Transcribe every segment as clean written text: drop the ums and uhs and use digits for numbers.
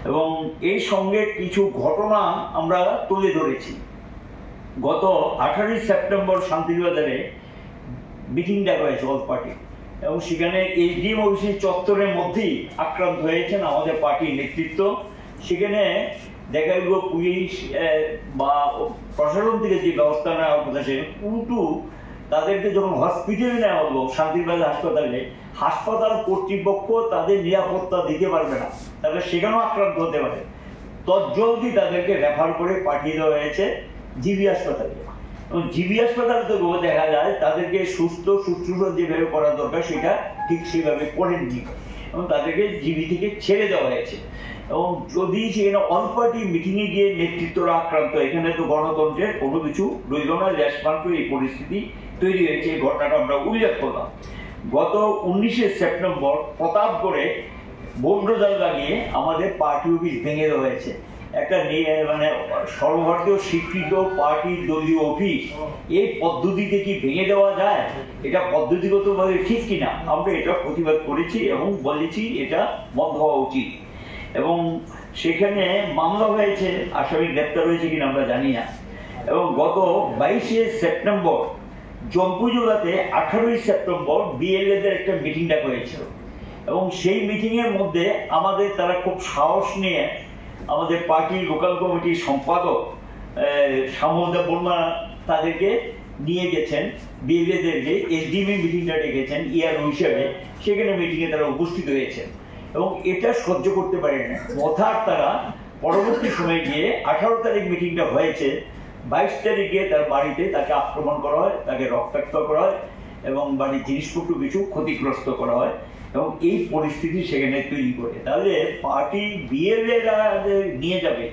এবং এই সঙ্গে কিছু ঘটনা আমরা তুলে ধরেছি। গত 18 সেপ্টেম্বর শান্তিবাজারে মিটিং ডাকা হয়েছে অল পার্টি, এবং সেখানে এসডিএম অফিসের চত্বরের মধ্যেই আক্রান্ত হয়েছেন আমাদের পার্টির নেতৃত্ব। সেখানে দেখা গেল পুলিশ বা প্রশাসন থেকে যে ব্যবস্থা নেওয়ার কথা সে উল্টো তাদেরকে যখন হসপিটালে নেওয়া হলো শান্তিবাজার হাসপাতালে, হাসপাতাল কর্তৃপক্ষ তাদের নিরাপত্তা দিতে পারবে না, তাহলে সেখানেও আক্রান্ত হতে পারে। তৎজলদি তাদেরকে রেফার করে পাঠিয়ে দেওয়া হয়েছে জিবি হাসপাতালে, এবং জিবি হাসপাতালে তো দেখা যায় তাদেরকে সুস্থ শুশ্রূষা যেভাবে করা দরকার সেটা ঠিক সেভাবে করেননি, এবং তাদেরকে জিবি থেকে ছেড়ে দেওয়া হয়েছে। এবং যদি সেখানে অল পার্টি মিটিংয়ে গিয়ে নেতৃত্বরা আক্রান্ত, এখানে তো গণতন্ত্রের কোনো কিছু রইল না, লেশমাত্র এই পরিস্থিতি তৈরি হয়েছে। এই ঘটনাটা আমরা উল্লেখ করলাম। গত 19 সেপ্টেম্বর প্রতাপগড়ে বোমরোজাল লাগিয়ে আমাদের পার্টি অফিস ভেঙে দেওয়া হয়েছে। একটা মানে সর্বভারতীয় স্বীকৃত পার্টি দলীয় অফিস এই পদ্ধতিতে কি ভেঙে দেওয়া যায়? এটা পদ্ধতিগতভাবে ঠিক কিনা আমরা এটা প্রতিবাদ করেছি এবং বলেছি এটা বন্ধ হওয়া উচিত। এবং সেখানে মামলা হয়েছে, আসামি গ্রেপ্তার হয়েছে কিনা আমরা জানি না। এবং গত 22 সেপ্টেম্বর জম্পুজোলাতে 18 সেপ্টেম্বর বিএলএদের একটা মিটিং ডাকা হয়েছিল, এবং সেই মিটিং এর মধ্যে আমাদের তারা খুব সাহস নিয়ে আমাদের পার্টির লোকাল কমিটির সম্পাদক শ্যামলদা বর্মা তাদেরকে নিয়ে গেছেন, বিএলএদেরকে এসডিএম মিটিংটা ডেকেছেন ইয়ারও হিসেবে, সেখানে মিটিংয়ে তারা উপস্থিত হয়েছেন এবং এটা সহ্য করতে পারেন না। অর্থাৎ তারা পরবর্তী সময়ে গিয়ে 18 তারিখ মিটিংটা হয়েছে, 22 তারিখে তার বাড়িতে তাকে আক্রমণ করা হয়, তাকে রক্তাক্ত করা হয় এবং বাড়ির জিনিসপত্র কিছু ক্ষতিগ্রস্ত করা হয়, এবং এই পরিস্থিতি সেখানে তৈরি করে। তাহলে পার্টি বিএলএরা নিয়ে যাবে,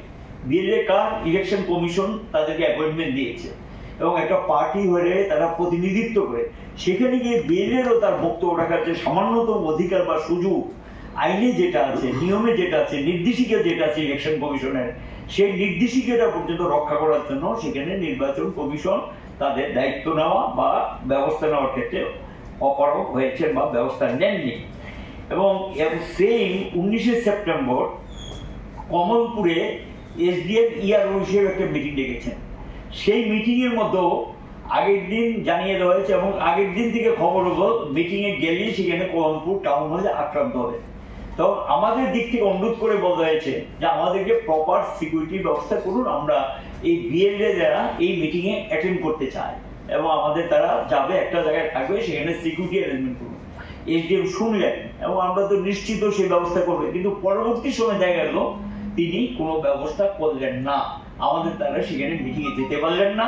বিএলএ কার ইলেকশন কমিশন তাদেরকে অ্যাপয়েন্টমেন্ট দিয়েছে এবং একটা পার্টি হয়ে তারা প্রতিনিধিত্ব করে, সেখানে গিয়ে বিএলএরও তার বক্তব্য রাখার যে সামান্যতম অধিকার বা সুযোগ আইনে যেটা আছে, নিয়মে যেটা আছে, নির্দেশিকা যেটা আছে ইলেকশন কমিশনের, সেই নির্দেশিকাটা পর্যন্ত রক্ষা করার জন্য সেখানে নির্বাচন কমিশন তাদের দায়িত্ব নেওয়া বা ব্যবস্থা নেওয়ার ক্ষেত্রে অপারগ হয়েছে বা ব্যবস্থা নেননি। এবং সেই 19 সেপ্টেম্বর কমলপুরে এসডিএম ইয়ারও হিসেবে একটা মিটিং ডেকেছেন। সেই মিটিং এর মধ্যেও আগের দিন জানিয়ে দেওয়া হয়েছে এবং আগের দিন থেকে খবর হলো মিটিং এ গেলেই সেখানে কমলপুর টাউন হলে আক্রান্ত হবে। তো আমাদের দিক থেকে অনুরোধ করে বলা হয়েছে যে আমাদেরকে প্রপার সিকিউরিটি ব্যবস্থা করুন, আমরা এই বিএলএ যারা এই মিটিং এ অ্যাটেন্ড করতে চায় এবং আমাদের তারা যাবে, একটা জায়গায় থাকবে, সেখানে সিকিউরিটি অ্যারেঞ্জমেন্ট করুন। এসডিএম শুনলেন এবং আমরা তো নিশ্চিত সেই ব্যবস্থা করবে, কিন্তু পরবর্তী সময় দেখা গেল তিনি কোনো ব্যবস্থা করলেন না, আমাদের তারা সেখানে মিটিং এ যেতে পারলেন না।